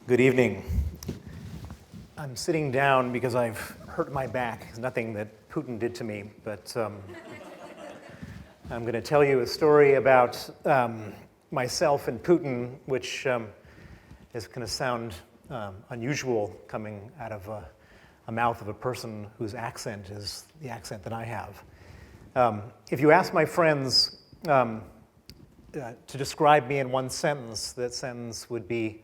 Good evening. I'm sitting down because I've hurt my back. It's nothing that Putin did to me, but I'm going to tell you a story about myself and Putin, which is going to sound unusual coming out of a mouth of a person whose accent is the accent that I have. If you ask my friends to describe me in one sentence, that sentence would be,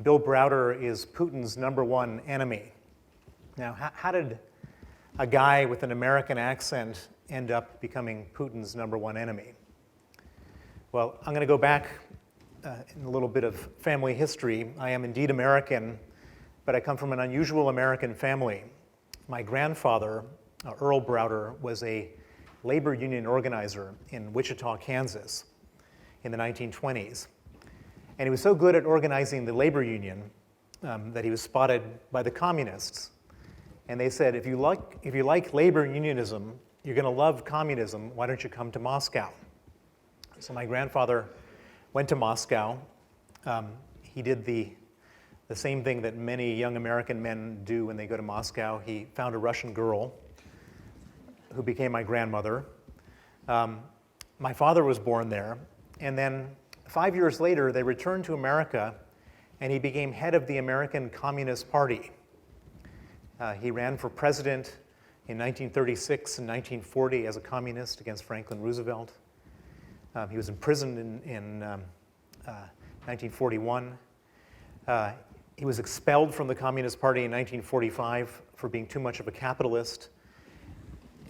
Bill Browder is Putin's #1 enemy. Now, how did a guy with an American accent end up becoming Putin's #1 enemy? Well, I'm going to go back in a little bit of family history. I am indeed American, but I come from an unusual American family. My grandfather, Earl Browder, was a labor union organizer in Wichita, Kansas in the 1920s. And he was so good at organizing the labor union that he was spotted by the communists. And they said, if you like labor unionism, you're going to love communism, why don't you come to Moscow? So my grandfather went to Moscow. He did the same thing that many young American men do when they go to Moscow. He found a Russian girl who became my grandmother. My father was born there, and then 5 years later, they returned to America, and he became head of the American Communist Party. He ran for president in 1936 and 1940 as a communist against Franklin Roosevelt. He was imprisoned in 1941. He was expelled from the Communist Party in 1945 for being too much of a capitalist.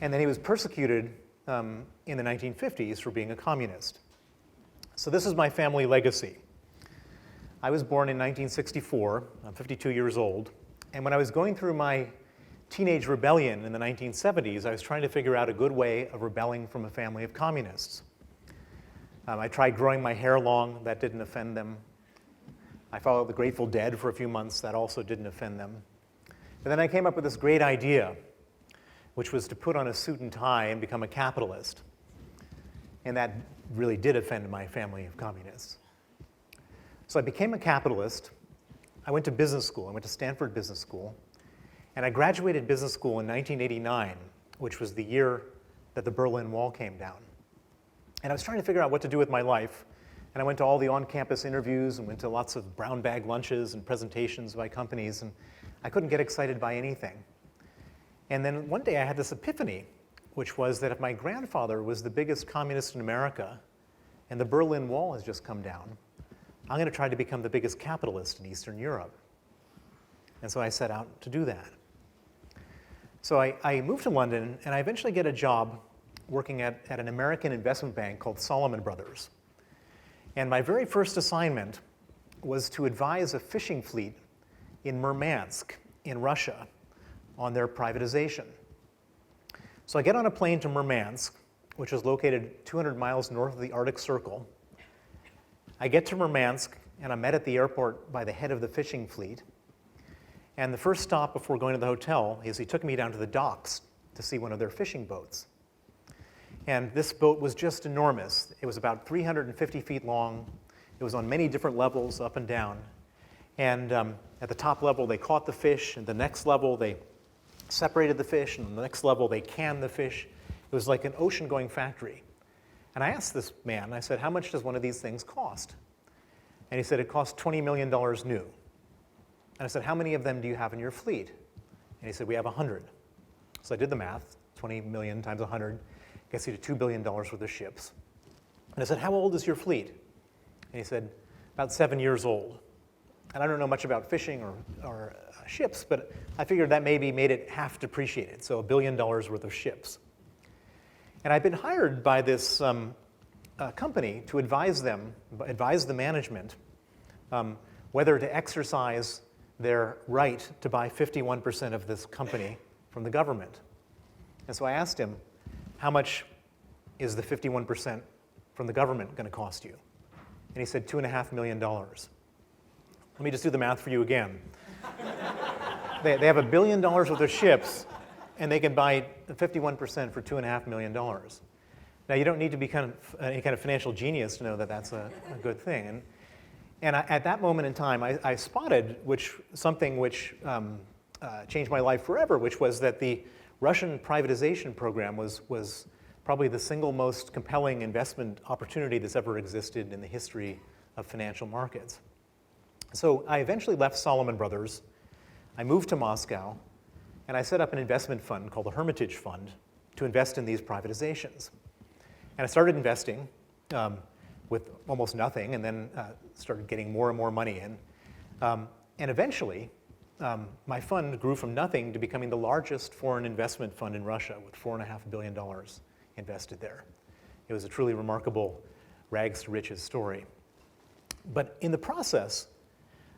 And then he was persecuted in the 1950s for being a communist. So this is my family legacy. I was born in 1964. I'm 52 years old. And when I was going through my teenage rebellion in the 1970s, I was trying to figure out a good way of rebelling from a family of communists. I tried growing my hair long. That didn't offend them. I followed the Grateful Dead for a few months. That also didn't offend them. But then I came up with this great idea, which was to put on a suit and tie and become a capitalist. And that really did offend my family of communists. So I became a capitalist. I went to business school. I went to Stanford Business School. And I graduated business school in 1989, which was the year that the Berlin Wall came down. And I was trying to figure out what to do with my life. And I went to all the on-campus interviews and went to lots of brown bag lunches and presentations by companies. And I couldn't get excited by anything. And then one day I had this epiphany, which was that if my grandfather was the biggest communist in America and the Berlin Wall has just come down, I'm going to try to become the biggest capitalist in Eastern Europe. And so I set out to do that. So I moved to London, and I eventually get a job working at an American investment bank called Salomon Brothers. And my very first assignment was to advise a fishing fleet in Murmansk in Russia on their privatization. So I get on a plane to Murmansk, which is located 200 miles north of the Arctic Circle. I get to Murmansk, and I'm met at the airport by the head of the fishing fleet. And the first stop before going to the hotel is he took me down to the docks to see one of their fishing boats. And this boat was just enormous. It was about 350 feet long. It was on many different levels, up and down. And at the top level, they caught the fish. At the next level, they separated the fish, and on the next level they canned the fish. It was like an ocean-going factory. And I asked this man, I said, how much does one of these things cost? And he said, it costs $20 million new. And I said, how many of them do you have in your fleet? And he said, we have 100. So I did the math, 20 million times 100 gets you to $2 billion worth of ships. And I said, how old is your fleet? And he said, about 7 years old. And I don't know much about fishing or ships, but I figured that maybe made it half depreciated, so $1 billion worth of ships. And I've been hired by this company to advise the management, whether to exercise their right to buy 51% of this company from the government. And so I asked him, how much is the 51% from the government going to cost you? And he said, $2.5 million. Let me just do the math for you again. They have $1 billion worth of ships, and they can buy 51% for $2.5 million. Now, you don't need to be any kind of financial genius to know that that's a good thing. And at that moment in time, I spotted something which changed my life forever, which was that the Russian privatization program was probably the single most compelling investment opportunity that's ever existed in the history of financial markets. So I eventually left Salomon Brothers. I moved to Moscow, and I set up an investment fund called the Hermitage Fund to invest in these privatizations. And I started investing with almost nothing, and then started getting more and more money in. And eventually, my fund grew from nothing to becoming the largest foreign investment fund in Russia with $4.5 billion invested there. It was a truly remarkable rags to riches story. But in the process,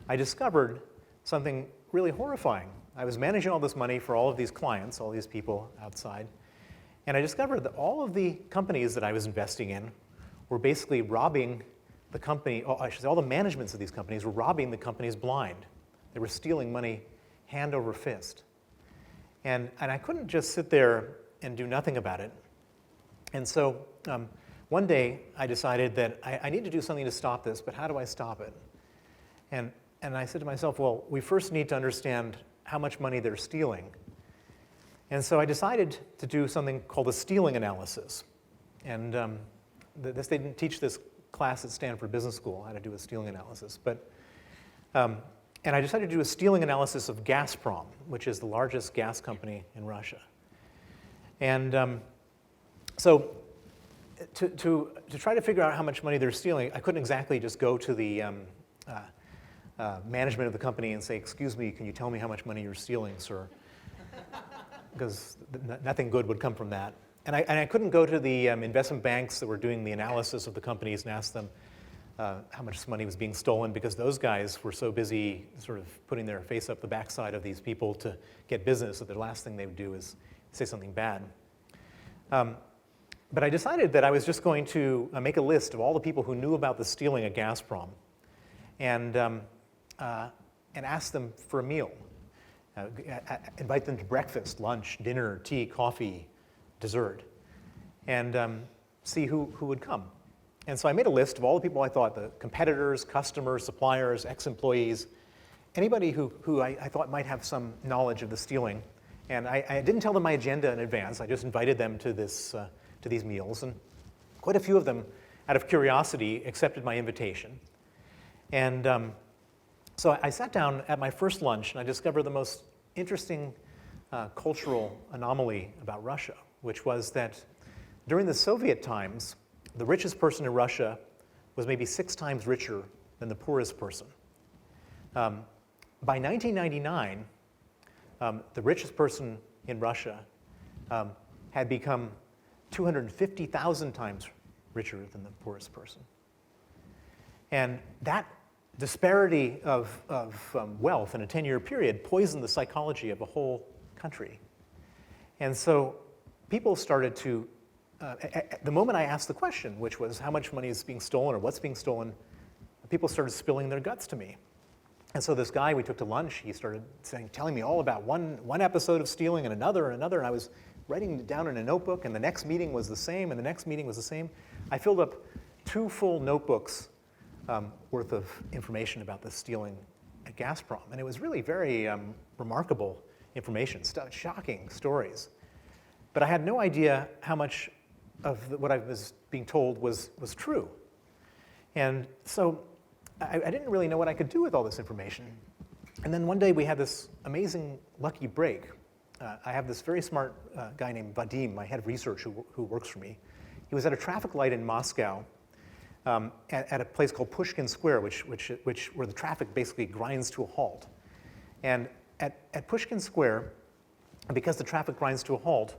I discovered something really horrifying. I was managing all this money for all of these clients, all these people outside, and I discovered that all of the companies that I was investing in were basically robbing the company, I should say all the managements of these companies were robbing the companies blind. They were stealing money hand over fist. And I couldn't just sit there and do nothing about it. And so one day I decided that I need to do something to stop this, but how do I stop it? And I said to myself, well, we first need to understand how much money they're stealing. And so I decided to do something called a stealing analysis. And they didn't teach this class at Stanford Business School, how to do a stealing analysis. But, and I decided to do a stealing analysis of Gazprom, which is the largest gas company in Russia. And so to try to figure out how much money they're stealing, I couldn't exactly just go to the management of the company and say, excuse me, can you tell me how much money you're stealing, sir? Because nothing good would come from that. And I couldn't go to the investment banks that were doing the analysis of the companies and ask them how much money was being stolen, because those guys were so busy sort of putting their face up the backside of these people to get business that the last thing they would do is say something bad. But I decided that I was just going to make a list of all the people who knew about the stealing at Gazprom and ask them for a meal. Invite them to breakfast, lunch, dinner, tea, coffee, dessert, and see who would come. And so I made a list of all the people I thought, the competitors, customers, suppliers, ex-employees, anybody who I thought might have some knowledge of the stealing. And I didn't tell them my agenda in advance. I just invited them to these meals. And quite a few of them, out of curiosity, accepted my invitation. And so I sat down at my first lunch, and I discovered the most interesting cultural anomaly about Russia, which was that during the Soviet times, the richest person in Russia was maybe 6 times richer than the poorest person. By 1999, the richest person in Russia had become 250,000 times richer than the poorest person. And that disparity of wealth in a 10-year period poisoned the psychology of a whole country. And so people started to, the moment I asked the question, which was how much money is being stolen or what's being stolen, people started spilling their guts to me. And so this guy we took to lunch, he started telling me all about one episode of stealing and another, and I was writing it down in a notebook, and the next meeting was the same, and the next meeting was the same. I filled up 2 full notebooks worth of information about the stealing at Gazprom. And it was really very remarkable information, shocking stories. But I had no idea how much of what I was being told was true. And so I didn't really know what I could do with all this information. And then one day we had this amazing lucky break. I have this very smart guy named Vadim, my head of research, who works for me. He was at a traffic light in Moscow at a place called Pushkin Square, where the traffic basically grinds to a halt. And at Pushkin Square, because the traffic grinds to a halt,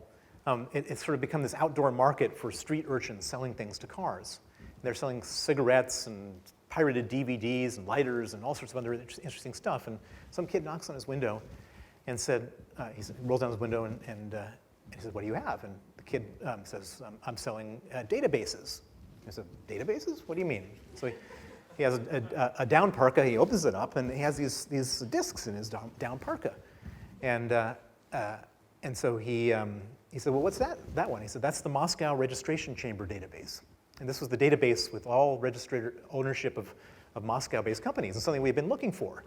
it's sort of become this outdoor market for street urchins selling things to cars. They're selling cigarettes and pirated DVDs and lighters and all sorts of other interesting stuff. And some kid knocks on his window and said, he rolls down his window and he says, "What do you have?" And the kid says, "I'm selling databases." I said, "Databases? What do you mean?" So he has a down parka. He opens it up, and he has these discs in his down parka. And so he said, "Well, what's that one?" He said, "That's the Moscow Registration Chamber database." And this was the database with all registered ownership of Moscow-based companies, and something we've been looking for.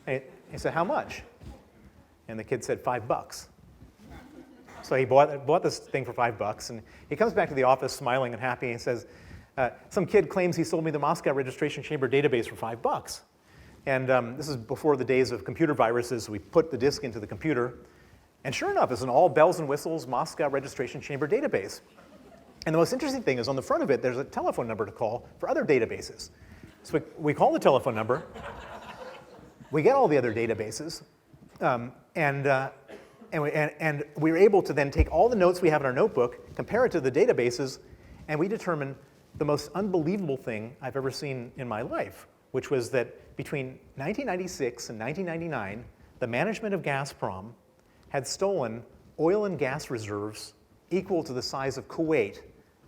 And he said, how much? And the kid said, $5. So he bought this thing for $5, and he comes back to the office smiling and happy and says, some kid claims he sold me the Moscow Registration Chamber database for $5. And this is before the days of computer viruses. So we put the disk into the computer, and sure enough, it's an all bells and whistles Moscow Registration Chamber database. And the most interesting thing is on the front of it, there's a telephone number to call for other databases. So we call the telephone number. We get all the other databases, and we were able to then take all the notes we have in our notebook, compare it to the databases, and we determined the most unbelievable thing I've ever seen in my life, which was that between 1996 and 1999, the management of Gazprom had stolen oil and gas reserves equal to the size of Kuwait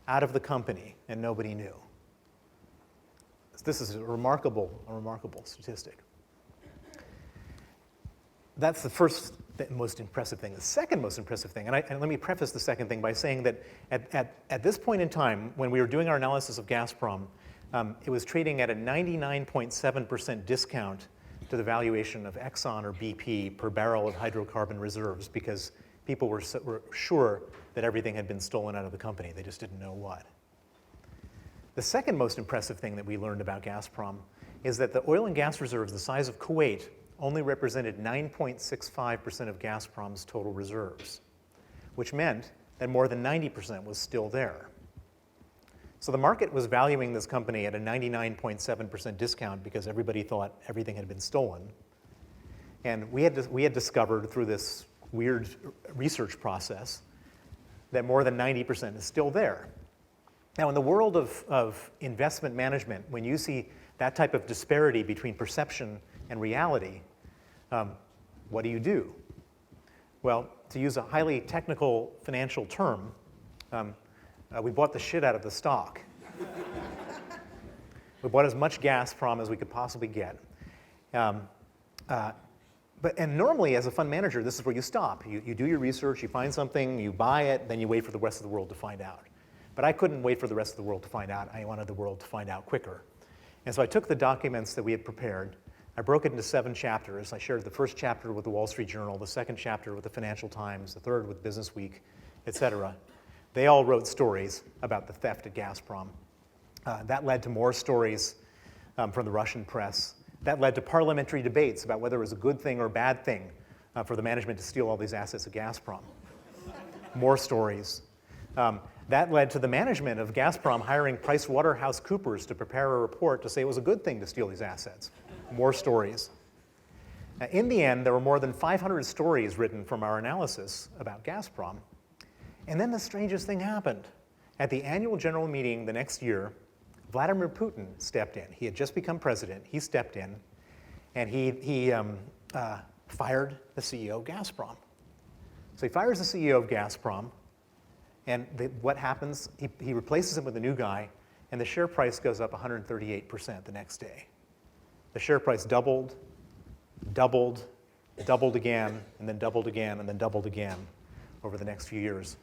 out of the company, and nobody knew. This is a remarkable statistic. That's the first most impressive thing. The second most impressive thing, and let me preface the second thing by saying that at this point in time, when we were doing our analysis of Gazprom, it was trading at a 99.7% discount to the valuation of Exxon or BP per barrel of hydrocarbon reserves, because people were sure that everything had been stolen out of the company. They just didn't know what. The second most impressive thing that we learned about Gazprom is that the oil and gas reserves the size of Kuwait only represented 9.65% of Gazprom's total reserves, which meant that more than 90% was still there. So the market was valuing this company at a 99.7% discount because everybody thought everything had been stolen. And we had discovered through this weird research process that more than 90% is still there. Now, in the world of investment management, when you see that type of disparity between perception and reality, what do? Well, to use a highly technical financial term, we bought the shit out of the stock. We bought as much Gazprom as we could possibly get. And normally, as a fund manager, this is where you stop. You do your research, you find something, you buy it, then you wait for the rest of the world to find out. But I couldn't wait for the rest of the world to find out. I wanted the world to find out quicker. And so I took the documents that we had prepared, I broke it into 7 chapters. I shared the first chapter with the Wall Street Journal, the second chapter with the Financial Times, the third with Business Week, et cetera. They all wrote stories about the theft at Gazprom. That led to more stories from the Russian press. That led to parliamentary debates about whether it was a good thing or a bad thing for the management to steal all these assets at Gazprom. More stories. That led to the management of Gazprom hiring PricewaterhouseCoopers to prepare a report to say it was a good thing to steal these assets. More stories. In the end, there were more than 500 stories written from our analysis about Gazprom. And then the strangest thing happened. At the annual general meeting the next year, Vladimir Putin stepped in. He had just become president. He stepped in, and he fired the CEO of Gazprom. So he fires the CEO of Gazprom, and what happens? He replaces him with a new guy, and the share price goes up 138% the next day. The share price doubled again, and then doubled again, and then doubled again over the next few years.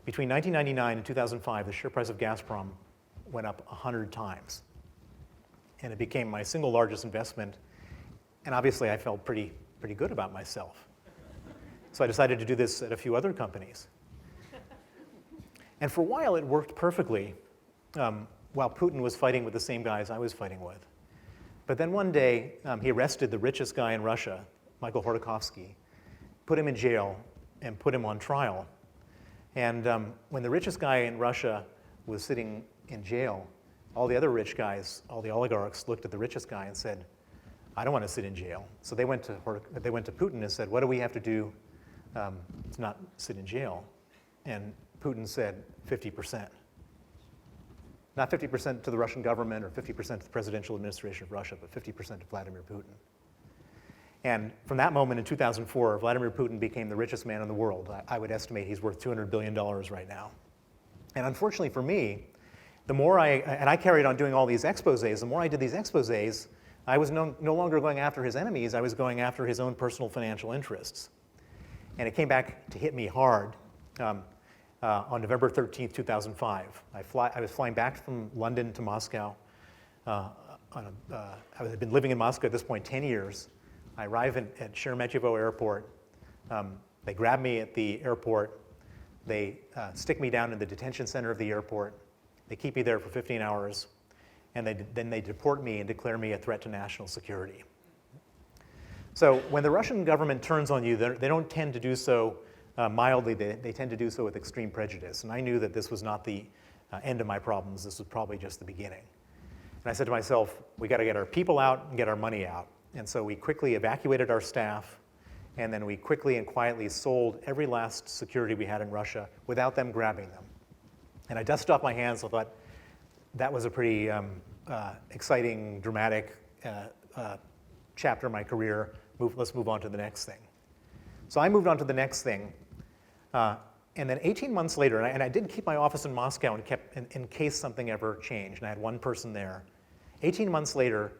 Between 1999 and 2005, the share price of Gazprom went up 100 times. And it became my single largest investment. And obviously, I felt pretty good about myself. So I decided to do this at a few other companies. And for a while, it worked perfectly while Putin was fighting with the same guys I was fighting with. But then one day, he arrested the richest guy in Russia, Michael Khodorkovsky, put him in jail, and put him on trial. And when the richest guy in Russia was sitting in jail, all the other rich guys, all the oligarchs, looked at the richest guy and said, I don't want to sit in jail. So they went to Putin and said, what do we have to do to not sit in jail? And Putin said 50%. Not 50% to the Russian government or 50% to the presidential administration of Russia, but 50% to Vladimir Putin. And from that moment in 2004, Vladimir Putin became the richest man in the world. I would estimate he's worth $200 billion right now. And unfortunately for me, the more I carried on doing all these exposés, the more I did these exposés, I was no longer going after his enemies, I was going after his own personal financial interests. And it came back to hit me hard on November 13th, 2005. I was flying back from London to Moscow I had been living in Moscow at this point 10 years. I arrive at Sheremetyevo Airport. They grab me at the airport. They stick me down in the detention center of the airport. They keep me there for 15 hours. And then they deport me and declare me a threat to national security. So when the Russian government turns on you, they don't tend to do so mildly. They tend to do so with extreme prejudice. And I knew that this was not the end of my problems. This was probably just the beginning. And I said to myself, we got to get our people out and get our money out. And so we quickly evacuated our staff, and then we quickly and quietly sold every last security we had in Russia without them grabbing them. And I dusted off my hands. I thought that was a pretty exciting, dramatic chapter in my career. Let's move on to the next thing. So I moved on to the next thing. And then 18 months later, and I did keep my office in Moscow and kept in case something ever changed, and I had one person there. 18 months later,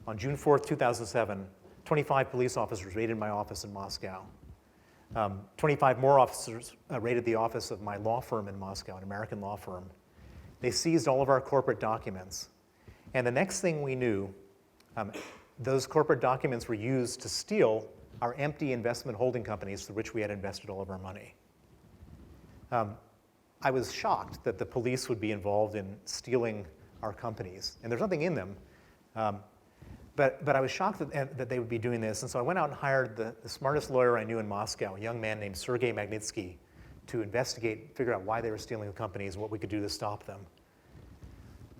on June 4th, 2007, 25 police officers raided my office in Moscow. 25 more officers raided the office of my law firm in Moscow, an American law firm. They seized all of our corporate documents. And the next thing we knew, those corporate documents were used to steal our empty investment holding companies through which we had invested all of our money. I was shocked that the police would be involved in stealing our companies. And there's nothing in them. But I was shocked that they would be doing this. And so I went out and hired the smartest lawyer I knew in Moscow, a young man named Sergei Magnitsky, to investigate, figure out why they were stealing the companies and what we could do to stop them.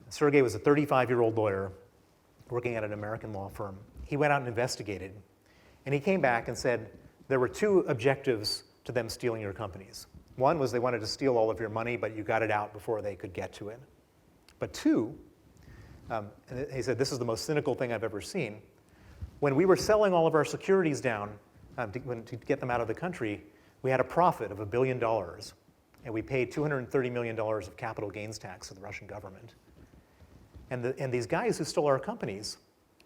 Sergei was a 35-year-old lawyer working at an American law firm. He went out and investigated. And he came back and said, there were two objectives to them stealing your companies. One was they wanted to steal all of your money, but you got it out before they could get to it. But two, and he said, this is the most cynical thing I've ever seen. When we were selling all of our securities down to get them out of the country, we had a profit of $1 billion, and we paid $230 million of capital gains tax to the Russian government. And these guys who stole our companies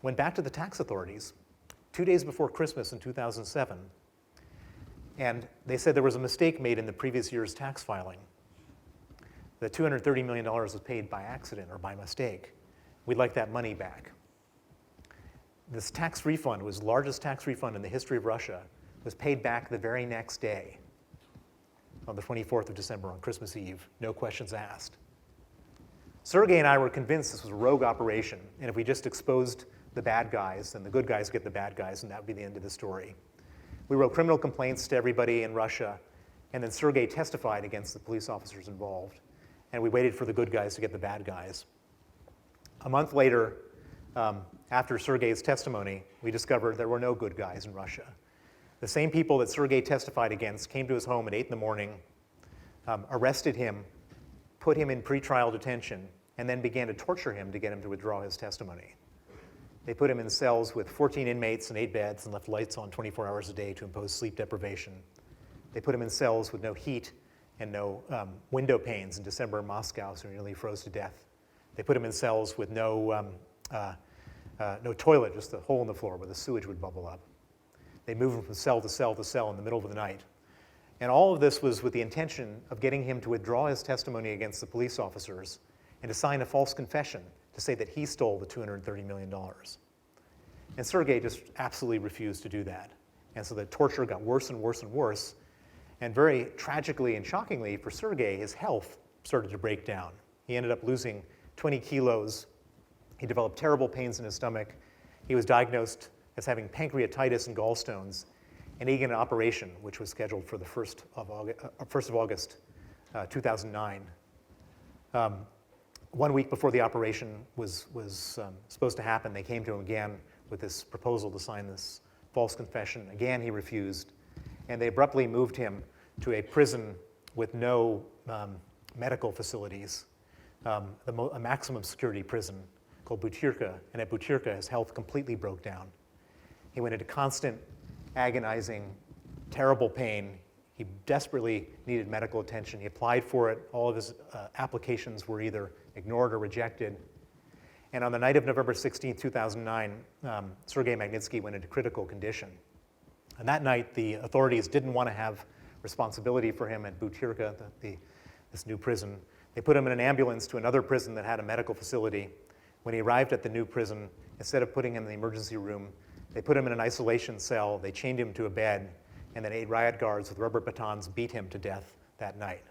went back to the tax authorities 2 days before Christmas in 2007, and they said there was a mistake made in the previous year's tax filing. The $230 million was paid by accident or by mistake. We'd like that money back. This tax refund was the largest tax refund in the history of Russia, was paid back the very next day, on the 24th of December, on Christmas Eve, no questions asked. Sergei and I were convinced this was a rogue operation, and if we just exposed the bad guys, then the good guys get the bad guys, and that would be the end of the story. We wrote criminal complaints to everybody in Russia, and then Sergei testified against the police officers involved, and we waited for the good guys to get the bad guys. A month later, after Sergei's testimony, we discovered there were no good guys in Russia. The same people that Sergei testified against came to his home at 8 in the morning, arrested him, put him in pretrial detention, and then began to torture him to get him to withdraw his testimony. They put him in cells with 14 inmates and 8 beds and left lights on 24 hours a day to impose sleep deprivation. They put him in cells with no heat and no window panes in December in Moscow, so he nearly froze to death. They put him in cells with no toilet, just a hole in the floor where the sewage would bubble up. They moved him from cell to cell to cell in the middle of the night. And all of this was with the intention of getting him to withdraw his testimony against the police officers and to sign a false confession to say that he stole the $230 million. And Sergei just absolutely refused to do that. And so the torture got worse and worse and worse. And very tragically and shockingly for Sergei, his health started to break down. He ended up losing 20 kilos. He developed terrible pains in his stomach. He was diagnosed as having pancreatitis and gallstones, and he got an operation, which was scheduled for the 1st of August, 2009. 1 week before the operation was supposed to happen, they came to him again with this proposal to sign this false confession. Again, he refused, and they abruptly moved him to a prison with no medical facilities, a maximum security prison called Butyrka, and at Butyrka, his health completely broke down. He went into constant, agonizing, terrible pain. He desperately needed medical attention. He applied for it. All of his applications were either ignored or rejected. And on the night of November 16, 2009, Sergei Magnitsky went into critical condition. And that night, the authorities didn't want to have responsibility for him at Butyrka, this new prison. They put him in an ambulance to another prison that had a medical facility. When he arrived at the new prison, instead of putting him in the emergency room, they put him in an isolation cell, they chained him to a bed, and then 8 riot guards with rubber batons beat him to death that night.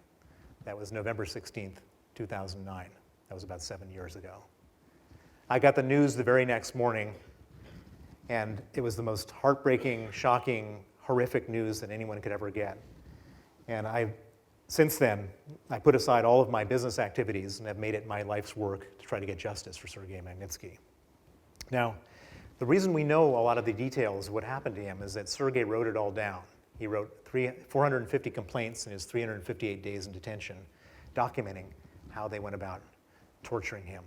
That was November 16th, 2009. That was about 7 years ago. I got the news the very next morning, and it was the most heartbreaking, shocking, horrific news that anyone could ever get. And since then, I put aside all of my business activities and have made it my life's work to try to get justice for Sergei Magnitsky. Now, the reason we know a lot of the details of what happened to him is that Sergei wrote it all down. He wrote 450 complaints in his 358 days in detention, documenting how they went about torturing him.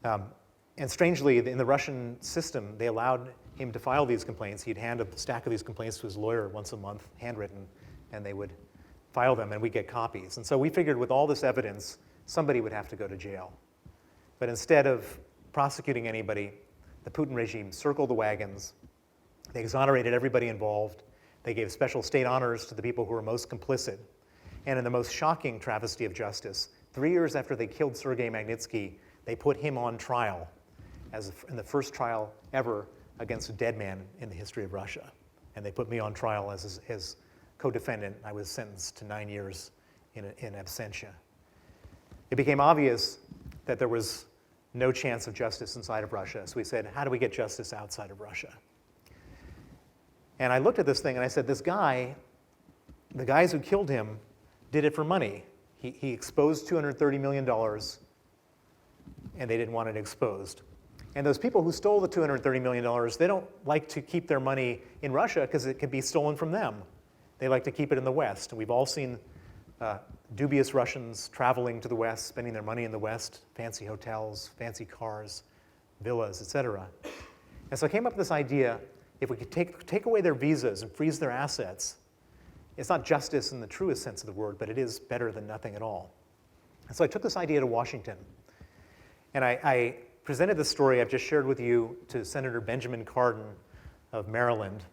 And strangely, in the Russian system, they allowed him to file these complaints. He'd hand a stack of these complaints to his lawyer once a month, handwritten, and they would file them, and we'd get copies. And so we figured with all this evidence, somebody would have to go to jail. But instead of prosecuting anybody, the Putin regime circled the wagons. They exonerated everybody involved. They gave special state honors to the people who were most complicit. And in the most shocking travesty of justice, 3 years after they killed Sergei Magnitsky, they put him on trial in the first trial ever against a dead man in the history of Russia. And they put me on trial as his co-defendant. I was sentenced to 9 years in absentia. It became obvious that there was no chance of justice inside of Russia. So we said, how do we get justice outside of Russia? And I looked at this thing and I said, the guys who killed him did it for money. He exposed $230 million and they didn't want it exposed. And those people who stole the $230 million, they don't like to keep their money in Russia because it can be stolen from them. They like to keep it in the West. And we've all seen dubious Russians traveling to the West, spending their money in the West, fancy hotels, fancy cars, villas, etc. And so I came up with this idea, if we could take away their visas and freeze their assets, it's not justice in the truest sense of the word, but it is better than nothing at all. And so I took this idea to Washington. And I presented this story I've just shared with you to Senator Benjamin Cardin of Maryland.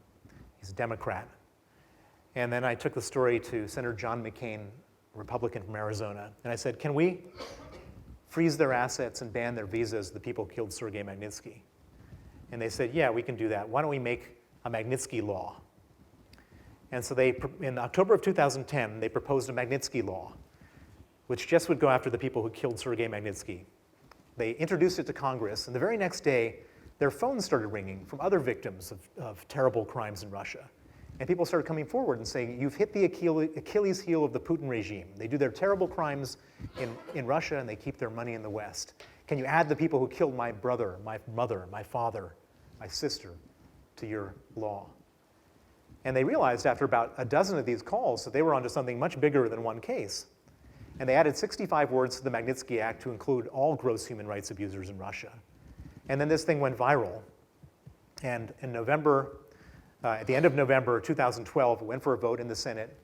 He's a Democrat. And then I took the story to Senator John McCain, Republican from Arizona. And I said, can we freeze their assets and ban their visas, the people who killed Sergei Magnitsky? And they said, yeah, we can do that. Why don't we make a Magnitsky law? And so in October of 2010, they proposed a Magnitsky law, which just would go after the people who killed Sergei Magnitsky. They introduced it to Congress, and the very next day, their phones started ringing from other victims of terrible crimes in Russia. And people started coming forward and saying, you've hit the Achilles heel of the Putin regime. They do their terrible crimes in Russia, and they keep their money in the West. Can you add the people who killed my brother, my mother, my father, my sister to your law? And they realized after about a dozen of these calls that they were onto something much bigger than one case. And they added 65 words to the Magnitsky Act to include all gross human rights abusers in Russia. And then this thing went viral. And in November, at the end of November 2012, it went for a vote in the Senate.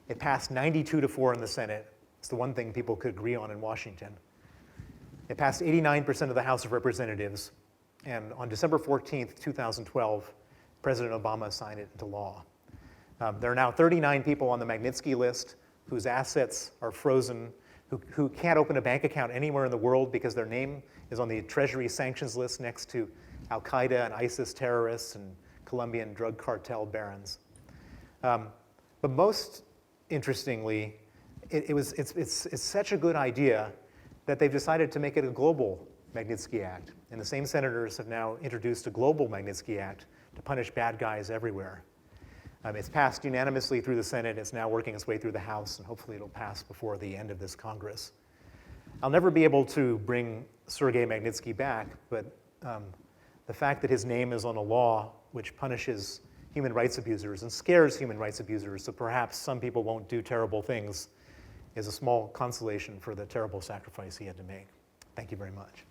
It passed 92-4 in the Senate. It's the one thing people could agree on in Washington. It passed 89% of the House of Representatives. And on December 14th, 2012, President Obama signed it into law. There are now 39 people on the Magnitsky list whose assets are frozen, who can't open a bank account anywhere in the world because their name is on the Treasury sanctions list next to Al-Qaeda and ISIS terrorists and Colombian drug cartel barons. But most interestingly, it's such a good idea that they've decided to make it a global Magnitsky Act. And the same senators have now introduced a global Magnitsky Act to punish bad guys everywhere. It's passed unanimously through the Senate. It's now working its way through the House, and hopefully it'll pass before the end of this Congress. I'll never be able to bring Sergei Magnitsky back, but the fact that his name is on a law which punishes human rights abusers and scares human rights abusers, so perhaps some people won't do terrible things, is a small consolation for the terrible sacrifice he had to make. Thank you very much.